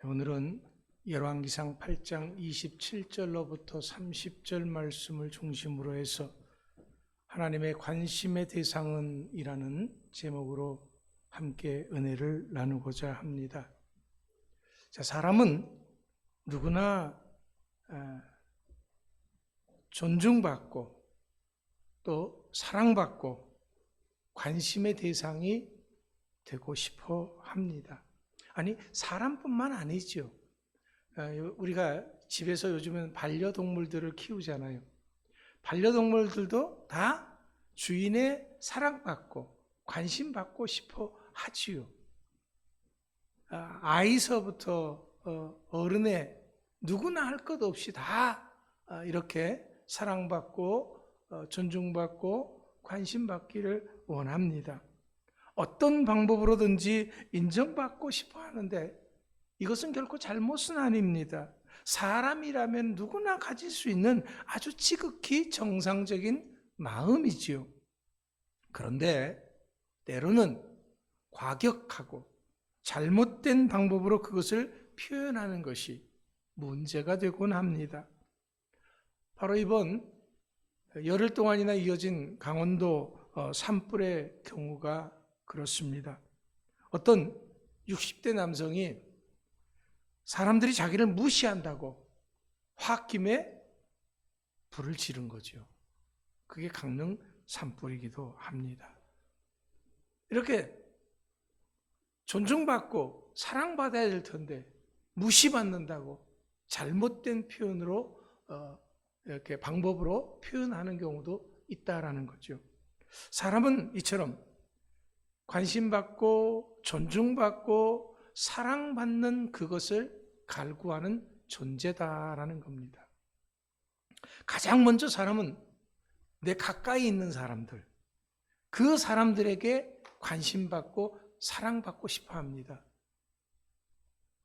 오늘은 열왕기상 8장 27절로부터 30절 말씀을 중심으로 해서 하나님의 관심의 대상은 이라는 제목으로 함께 은혜를 나누고자 합니다. 자, 사람은 누구나 존중받고 또 사랑받고 관심의 대상이 되고 싶어 합니다. 아니, 사람뿐만 아니죠. 우리가 집에서 요즘은 반려동물들을 키우잖아요. 반려동물들도 다 주인의 사랑받고 관심받고 싶어 하지요. 아이서부터 어른의 누구나 할 것 없이 다 이렇게 사랑받고 존중받고 관심받기를 원합니다. 어떤 방법으로든지 인정받고 싶어 하는데 이것은 결코 잘못은 아닙니다. 사람이라면 누구나 가질 수 있는 아주 지극히 정상적인 마음이지요. 그런데 때로는 과격하고 잘못된 방법으로 그것을 표현하는 것이 문제가 되곤 합니다. 바로 이번 열흘 동안이나 이어진 강원도 산불의 경우가 그렇습니다. 어떤 60대 남성이 사람들이 자기를 무시한다고 홧김에 불을 지른 거죠. 그게 강릉 산불이기도 합니다. 이렇게 존중받고 사랑받아야 될 텐데 무시받는다고 잘못된 표현으로 이렇게 방법으로 표현하는 경우도 있다라는 거죠. 사람은 이처럼 관심받고 존중받고 사랑받는 그것을 갈구하는 존재다라는 겁니다. 가장 먼저 사람은 내 가까이 있는 사람들, 그 사람들에게 관심받고 사랑받고 싶어 합니다.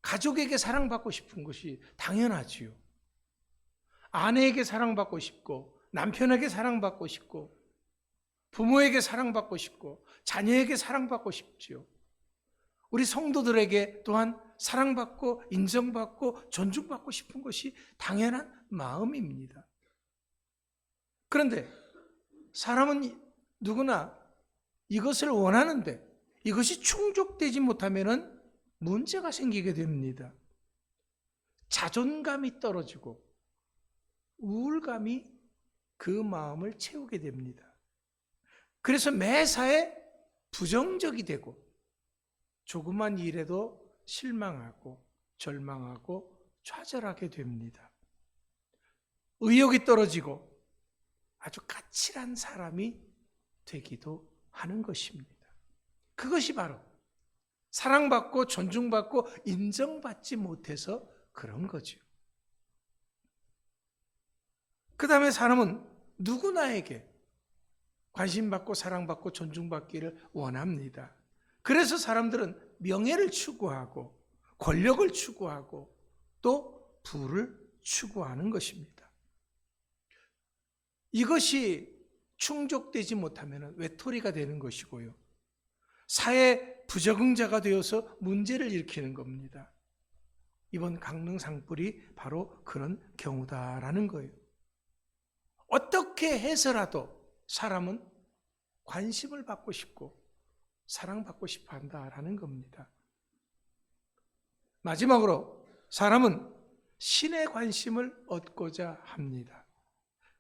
가족에게 사랑받고 싶은 것이 당연하지요. 아내에게 사랑받고 싶고 남편에게 사랑받고 싶고 부모에게 사랑받고 싶고 자녀에게 사랑받고 싶지요. 우리 성도들에게 또한 사랑받고 인정받고 존중받고 싶은 것이 당연한 마음입니다. 그런데 사람은 누구나 이것을 원하는데 이것이 충족되지 못하면 문제가 생기게 됩니다. 자존감이 떨어지고 우울감이 그 마음을 채우게 됩니다. 그래서 매사에 부정적이 되고 조그만 일에도 실망하고 절망하고 좌절하게 됩니다. 의욕이 떨어지고 아주 까칠한 사람이 되기도 하는 것입니다. 그것이 바로 사랑받고 존중받고 인정받지 못해서 그런 거죠. 그 다음에 사람은 누구나에게 관심받고 사랑받고 존중받기를 원합니다. 그래서 사람들은 명예를 추구하고 권력을 추구하고 또 부를 추구하는 것입니다. 이것이 충족되지 못하면 외톨이가 되는 것이고요. 사회 부적응자가 되어서 문제를 일으키는 겁니다. 이번 강릉 산불이 바로 그런 경우다라는 거예요. 어떻게 해서라도 사람은 관심을 받고 싶고 사랑받고 싶어 한다라는 겁니다. 마지막으로 사람은 신의 관심을 얻고자 합니다.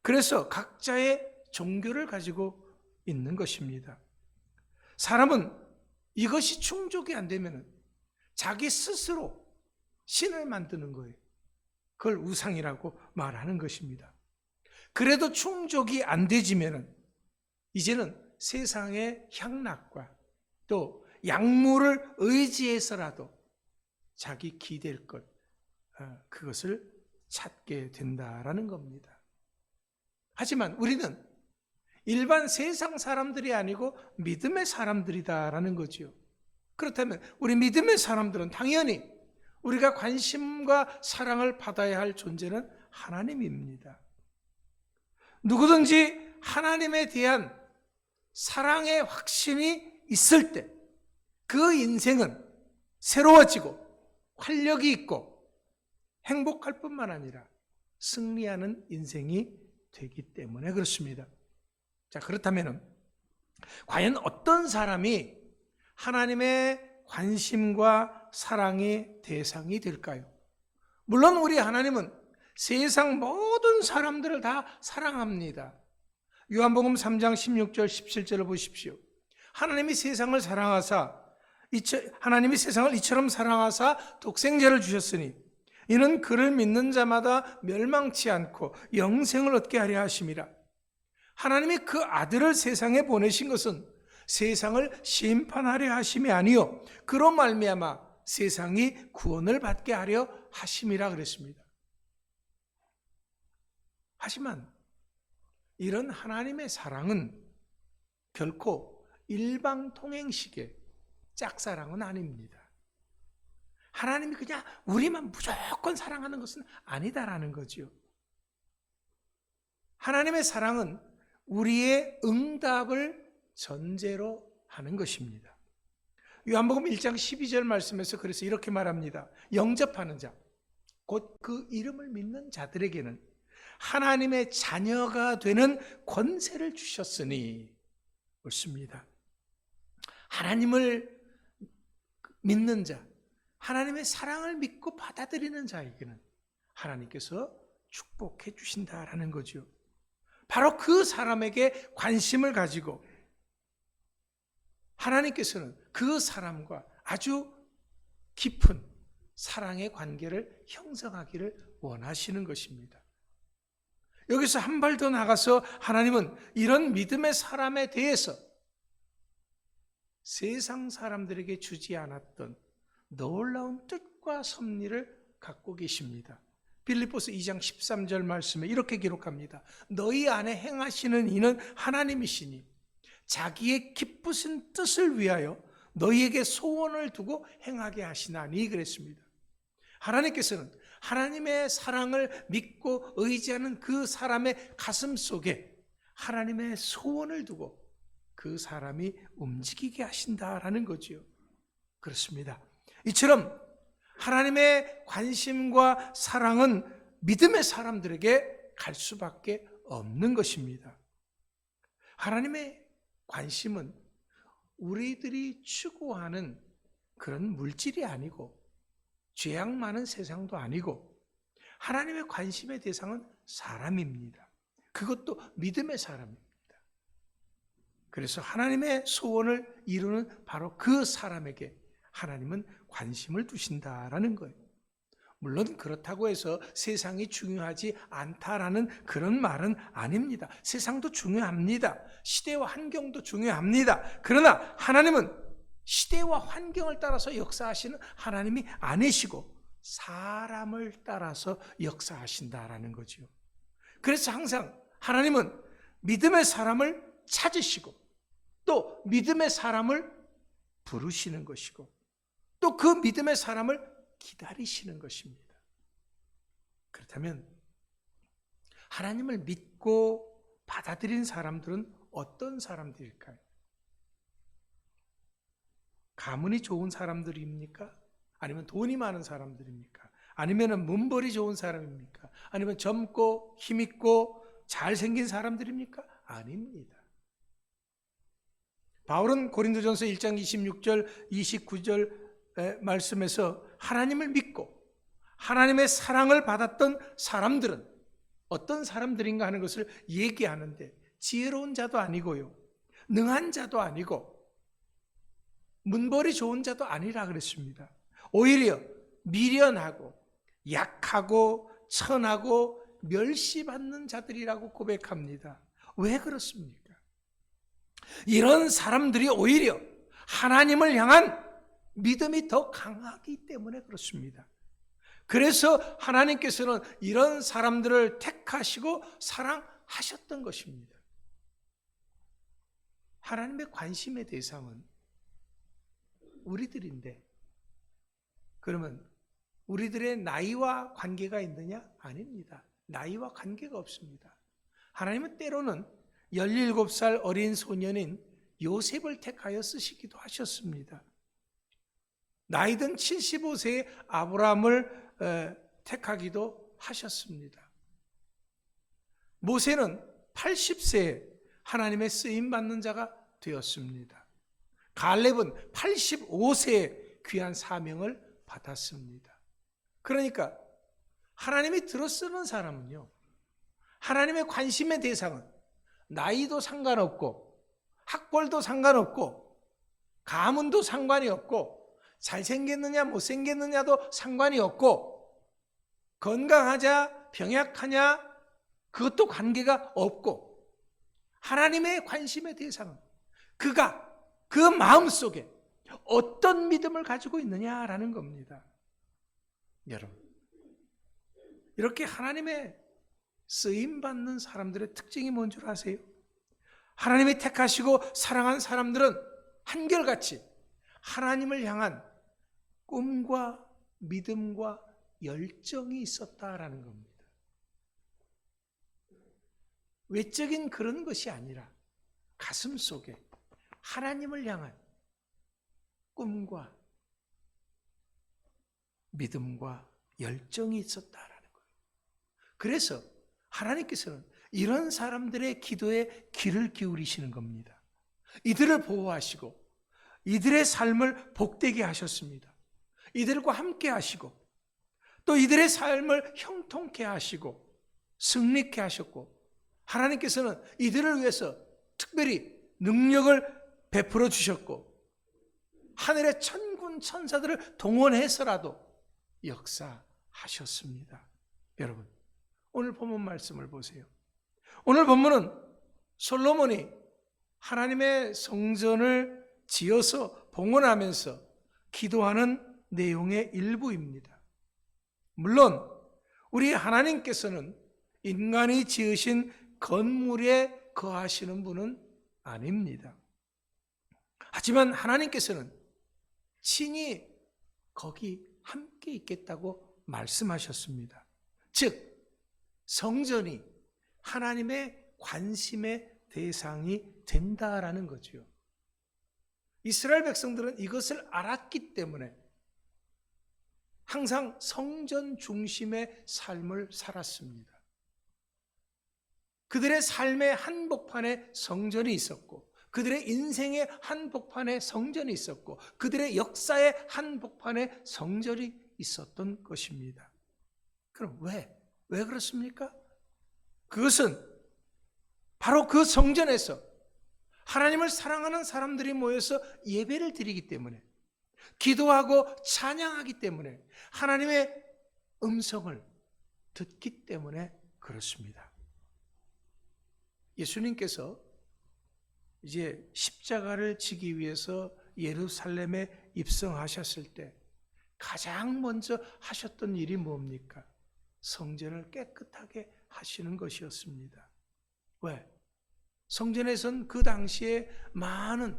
그래서 각자의 종교를 가지고 있는 것입니다. 사람은 이것이 충족이 안 되면 자기 스스로 신을 만드는 거예요. 그걸 우상이라고 말하는 것입니다. 그래도 충족이 안 되지면 이제는 세상의 향락과 또 약물을 의지해서라도 자기 기댈 것, 그것을 찾게 된다라는 겁니다. 하지만 우리는 일반 세상 사람들이 아니고 믿음의 사람들이다라는 거죠. 그렇다면 우리 믿음의 사람들은 당연히 우리가 관심과 사랑을 받아야 할 존재는 하나님입니다. 누구든지 하나님에 대한 사랑의 확신이 있을 때 그 인생은 새로워지고 활력이 있고 행복할 뿐만 아니라 승리하는 인생이 되기 때문에 그렇습니다. 자, 그렇다면 과연 어떤 사람이 하나님의 관심과 사랑의 대상이 될까요? 물론 우리 하나님은 세상 모든 사람들을 다 사랑합니다. 요한복음 3장 16절 17절을 보십시오. 하나님이 세상을 이처럼 사랑하사 독생자를 주셨으니 이는 그를 믿는 자마다 멸망치 않고 영생을 얻게 하려 하심이라. 하나님이 그 아들을 세상에 보내신 것은 세상을 심판하려 하심이 아니요 그로 말미암아 세상이 구원을 받게 하려 하심이라 그랬습니다. 하지만 이런 하나님의 사랑은 결코 일방통행식의 짝사랑은 아닙니다. 하나님이 그냥 우리만 무조건 사랑하는 것은 아니다라는 거죠. 하나님의 사랑은 우리의 응답을 전제로 하는 것입니다. 요한복음 1장 12절 말씀에서 그래서 이렇게 말합니다. 영접하는 자, 곧 그 이름을 믿는 자들에게는 하나님의 자녀가 되는 권세를 주셨으니 옳습니다. 하나님을 믿는 자, 하나님의 사랑을 믿고 받아들이는 자에게는 하나님께서 축복해 주신다라는 거죠. 바로 그 사람에게 관심을 가지고 하나님께서는 그 사람과 아주 깊은 사랑의 관계를 형성하기를 원하시는 것입니다. 여기서 한 발 더 나가서 하나님은 이런 믿음의 사람에 대해서 세상 사람들에게 주지 않았던 놀라운 뜻과 섭리를 갖고 계십니다. 빌립보서 2장 13절 말씀에 이렇게 기록합니다. 너희 안에 행하시는 이는 하나님이시니 자기의 기쁘신 뜻을 위하여 너희에게 소원을 두고 행하게 하시나니 그랬습니다. 하나님께서는 하나님의 사랑을 믿고 의지하는 그 사람의 가슴 속에 하나님의 소원을 두고 그 사람이 움직이게 하신다라는 거지요. 그렇습니다. 이처럼 하나님의 관심과 사랑은 믿음의 사람들에게 갈 수밖에 없는 것입니다. 하나님의 관심은 우리들이 추구하는 그런 물질이 아니고 죄악 많은 세상도 아니고 하나님의 관심의 대상은 사람입니다. 그것도 믿음의 사람입니다. 그래서 하나님의 소원을 이루는 바로 그 사람에게 하나님은 관심을 두신다라는 거예요. 물론 그렇다고 해서 세상이 중요하지 않다라는 그런 말은 아닙니다. 세상도 중요합니다. 시대와 환경도 중요합니다. 그러나 하나님은 시대와 환경을 따라서 역사하시는 하나님이 아니시고 사람을 따라서 역사하신다라는 거죠. 그래서 항상 하나님은 믿음의 사람을 찾으시고 또 믿음의 사람을 부르시는 것이고 또 그 믿음의 사람을 기다리시는 것입니다. 그렇다면 하나님을 믿고 받아들인 사람들은 어떤 사람들일까요? 가문이 좋은 사람들입니까? 아니면 돈이 많은 사람들입니까? 아니면 문벌이 좋은 사람입니까? 아니면 젊고 힘있고 잘생긴 사람들입니까? 아닙니다. 바울은 고린도전서 1장 26절 29절 말씀에서 하나님을 믿고 하나님의 사랑을 받았던 사람들은 어떤 사람들인가 하는 것을 얘기하는데 지혜로운 자도 아니고요, 능한 자도 아니고 문벌이 좋은 자도 아니라 그랬습니다. 오히려 미련하고 약하고 천하고 멸시받는 자들이라고 고백합니다. 왜 그렇습니까? 이런 사람들이 오히려 하나님을 향한 믿음이 더 강하기 때문에 그렇습니다. 그래서 하나님께서는 이런 사람들을 택하시고 사랑하셨던 것입니다. 하나님의 관심의 대상은 우리들인데 그러면 우리들의 나이와 관계가 있느냐? 아닙니다. 나이와 관계가 없습니다. 하나님은 때로는 17살 어린 소년인 요셉을 택하여 쓰시기도 하셨습니다. 나이든 75세의 아브라함을 택하기도 하셨습니다. 모세는 80세에 하나님의 쓰임받는 자가 되었습니다. 갈렙은 85세에 귀한 사명을 받았습니다. 그러니까 하나님이 들어 쓰는 사람은요, 하나님의 관심의 대상은 나이도 상관없고 학벌도 상관없고 가문도 상관이 없고 잘생겼느냐 못생겼느냐도 상관이 없고 건강하냐 병약하냐 그것도 관계가 없고 하나님의 관심의 대상은 그가 그 마음속에 어떤 믿음을 가지고 있느냐라는 겁니다. 여러분, 이렇게 하나님의 쓰임받는 사람들의 특징이 뭔 줄 아세요? 하나님이 택하시고 사랑한 사람들은 한결같이 하나님을 향한 꿈과 믿음과 열정이 있었다라는 겁니다. 외적인 그런 것이 아니라 가슴 속에 하나님을 향한 꿈과 믿음과 열정이 있었다라는 거예요. 그래서 하나님께서는 이런 사람들의 기도에 귀를 기울이시는 겁니다. 이들을 보호하시고 이들의 삶을 복되게 하셨습니다. 이들과 함께 하시고 또 이들의 삶을 형통케 하시고 승리케 하셨고 하나님께서는 이들을 위해서 특별히 능력을 베풀어 주셨고 하늘의 천군 천사들을 동원해서라도 역사하셨습니다. 여러분, 오늘 본문 말씀을 보세요. 오늘 본문은 솔로몬이 하나님의 성전을 지어서 봉헌하면서 기도하는 내용의 일부입니다. 물론 우리 하나님께서는 인간이 지으신 건물에 거하시는 분은 아닙니다. 하지만 하나님께서는 친히 거기 함께 있겠다고 말씀하셨습니다. 즉 성전이 하나님의 관심의 대상이 된다라는 거죠. 이스라엘 백성들은 이것을 알았기 때문에 항상 성전 중심의 삶을 살았습니다. 그들의 삶의 한복판에 성전이 있었고 그들의 인생의 한복판에 성전이 있었고 그들의 역사의 한복판에 성전이 있었던 것입니다. 그럼 왜 그렇습니까? 그것은 바로 그 성전에서 하나님을 사랑하는 사람들이 모여서 예배를 드리기 때문에 기도하고 찬양하기 때문에 하나님의 음성을 듣기 때문에 그렇습니다. 예수님께서 이제 십자가를 지기 위해서 예루살렘에 입성하셨을 때 가장 먼저 하셨던 일이 뭡니까? 성전을 깨끗하게 하시는 것이었습니다. 왜? 성전에선 그 당시에 많은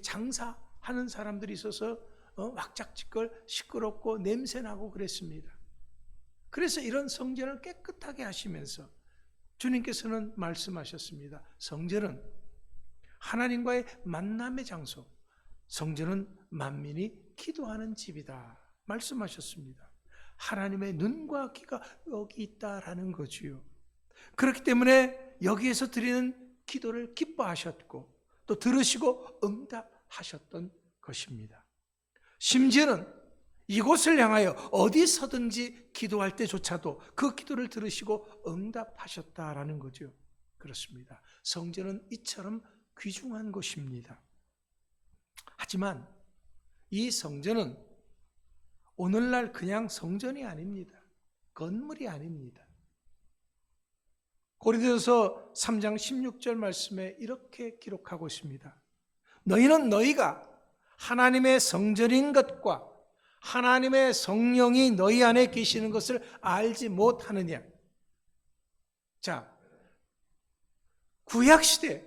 장사하는 사람들이 있어서 왁작지껄 시끄럽고 냄새나고 그랬습니다. 그래서 이런 성전을 깨끗하게 하시면서 주님께서는 말씀하셨습니다. 성전은 하나님과의 만남의 장소, 성전은 만민이 기도하는 집이다 말씀하셨습니다. 하나님의 눈과 귀가 여기 있다라는 거지요. 그렇기 때문에 여기에서 드리는 기도를 기뻐하셨고 또 들으시고 응답하셨던 것입니다. 심지어는 이곳을 향하여 어디서든지 기도할 때조차도 그 기도를 들으시고 응답하셨다라는 거죠. 그렇습니다. 성전은 이처럼 귀중한 곳입니다. 하지만 이 성전은 오늘날 그냥 성전이 아닙니다. 건물이 아닙니다. 고린도서 3장 16절 말씀에 이렇게 기록하고 있습니다. 너희는 너희가 하나님의 성전인 것과 하나님의 성령이 너희 안에 계시는 것을 알지 못하느냐. 자, 구약시대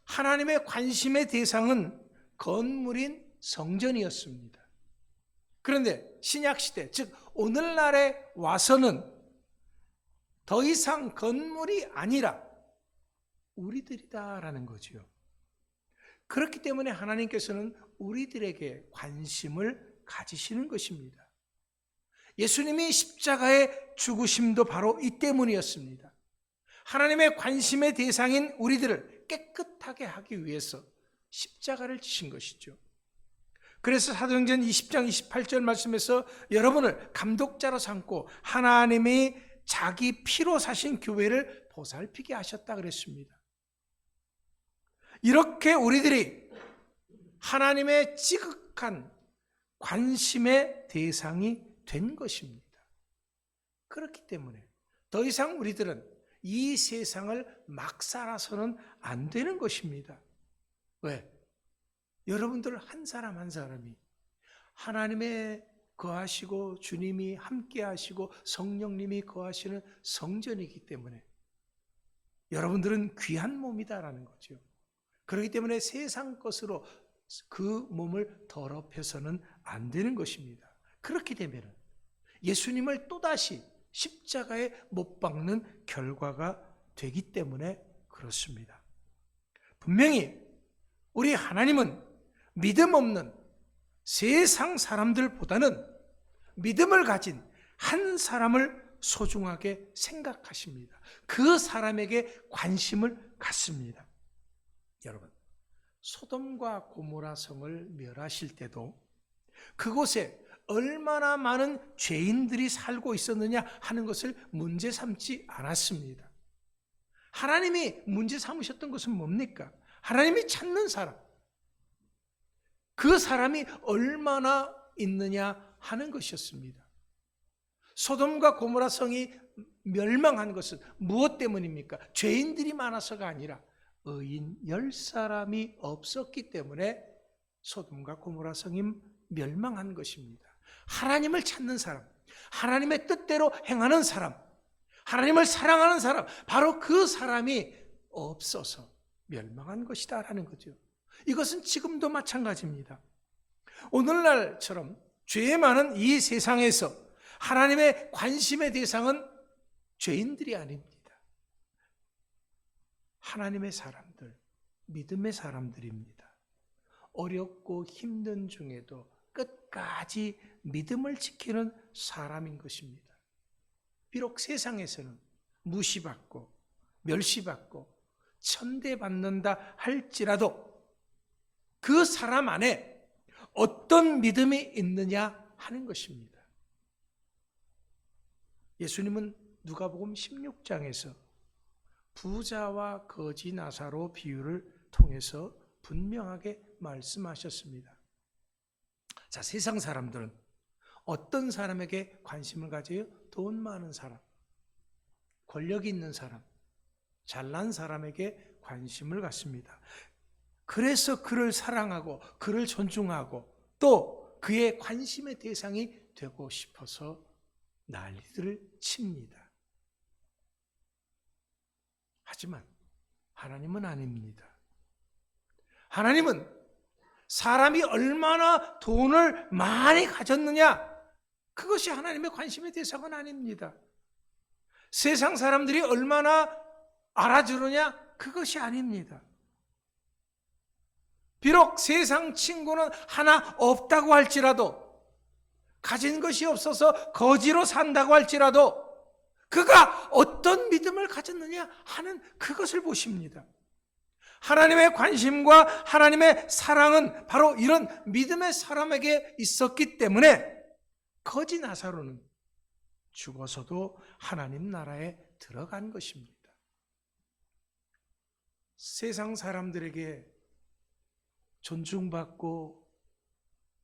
하나님의 관심의 대상은 건물인 성전이었습니다. 그런데 신약시대, 즉 오늘날에 와서는 더 이상 건물이 아니라 우리들이다라는 거지요. 그렇기 때문에 하나님께서는 우리들에게 관심을 가지시는 것입니다. 예수님이 십자가의 죽으심도 바로 이 때문이었습니다. 하나님의 관심의 대상인 우리들을 깨끗하게 하기 위해서 십자가를 지신 것이죠. 그래서 사도행전 20장 28절 말씀에서 여러분을 감독자로 삼고 하나님이 자기 피로 사신 교회를 보살피게 하셨다 그랬습니다. 이렇게 우리들이 하나님의 지극한 관심의 대상이 된 것입니다. 그렇기 때문에 더 이상 우리들은 이 세상을 막 살아서는 안 되는 것입니다. 왜? 여러분들 한 사람 한 사람이 하나님의 거하시고 주님이 함께 하시고 성령님이 거하시는 성전이기 때문에 여러분들은 귀한 몸이다라는 거죠. 그렇기 때문에 세상 것으로 그 몸을 더럽혀서는 안 되는 것입니다. 그렇게 되면 예수님을 또다시 십자가에 못 박는 결과가 되기 때문에 그렇습니다. 분명히 우리 하나님은 믿음 없는 세상 사람들보다는 믿음을 가진 한 사람을 소중하게 생각하십니다. 그 사람에게 관심을 갖습니다. 여러분, 소돔과 고모라 성을 멸하실 때도 그곳에 얼마나 많은 죄인들이 살고 있었느냐 하는 것을 문제 삼지 않았습니다. 하나님이 문제 삼으셨던 것은 뭡니까? 하나님이 찾는 사람, 그 사람이 얼마나 있느냐 하는 것이었습니다. 소돔과 고모라 성이 멸망한 것은 무엇 때문입니까? 죄인들이 많아서가 아니라 의인 10사람이 없었기 때문에 소돔과 고모라 성이 멸망한 것입니다. 하나님을 찾는 사람, 하나님의 뜻대로 행하는 사람, 하나님을 사랑하는 사람, 바로 그 사람이 없어서 멸망한 것이다라는 거죠. 이것은 지금도 마찬가지입니다. 오늘날처럼 죄 많은 이 세상에서 하나님의 관심의 대상은 죄인들이 아닙니다. 하나님의 사람들, 믿음의 사람들입니다. 어렵고 힘든 중에도 끝까지 믿음을 지키는 사람인 것입니다. 비록 세상에서는 무시받고 멸시받고 천대받는다 할지라도 그 사람 안에 어떤 믿음이 있느냐 하는 것입니다. 예수님은 누가복음 16장에서 부자와 거지 나사로 비유를 통해서 분명하게 말씀하셨습니다. 자, 세상 사람들은 어떤 사람에게 관심을 가져요? 돈 많은 사람, 권력 있는 사람, 잘난 사람에게 관심을 갖습니다. 그래서 그를 사랑하고 그를 존중하고 또 그의 관심의 대상이 되고 싶어서 난리들을 칩니다. 하지만 하나님은 아닙니다. 하나님은 사람이 얼마나 돈을 많이 가졌느냐, 그것이 하나님의 관심의 대상은 아닙니다. 세상 사람들이 얼마나 알아주느냐, 그것이 아닙니다. 비록 세상 친구는 하나 없다고 할지라도, 가진 것이 없어서 거지로 산다고 할지라도 그가 어떤 믿음을 가졌느냐 하는 그것을 보십니다. 하나님의 관심과 하나님의 사랑은 바로 이런 믿음의 사람에게 있었기 때문에 거지 나사로는 죽어서도 하나님 나라에 들어간 것입니다. 세상 사람들에게 존중받고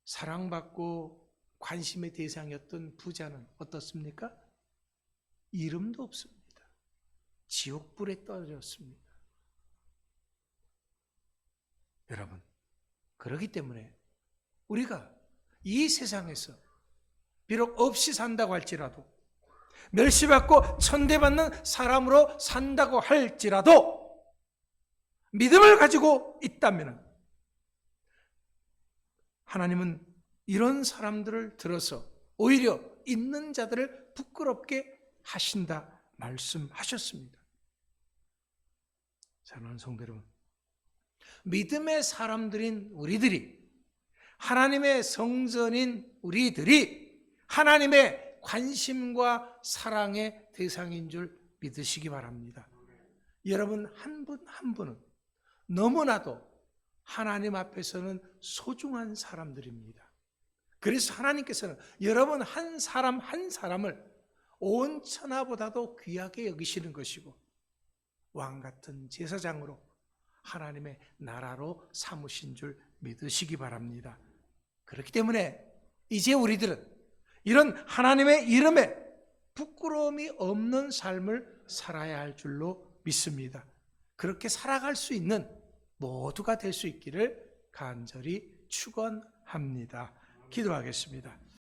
사랑받고 관심의 대상이었던 부자는 어떻습니까? 이름도 없습니다. 지옥불에 떨어졌습니다. 여러분, 그렇기 때문에 우리가 이 세상에서 비록 없이 산다고 할지라도, 멸시받고 천대받는 사람으로 산다고 할지라도 믿음을 가지고 있다면 하나님은 이런 사람들을 들어서 오히려 있는 자들을 부끄럽게 하신다 말씀하셨습니다. 사랑하는 성도 여러분, 믿음의 사람들인 우리들이 하나님의 성전인 우리들이 하나님의 관심과 사랑의 대상인 줄 믿으시기 바랍니다. 여러분 한 분 한 분은 너무나도 하나님 앞에서는 소중한 사람들입니다. 그래서 하나님께서는 여러분 한 사람 한 사람을 온 천하보다도 귀하게 여기시는 것이고 왕 같은 제사장으로 하나님의 나라로 삼으신 줄 믿으시기 바랍니다. 그렇기 때문에 이제 우리들은 이런 하나님의 이름에 부끄러움이 없는 삶을 살아야 할 줄로 믿습니다. 그렇게 살아갈 수 있는 모두가 될 수 있기를 간절히 축원합니다. 기도하겠습니다.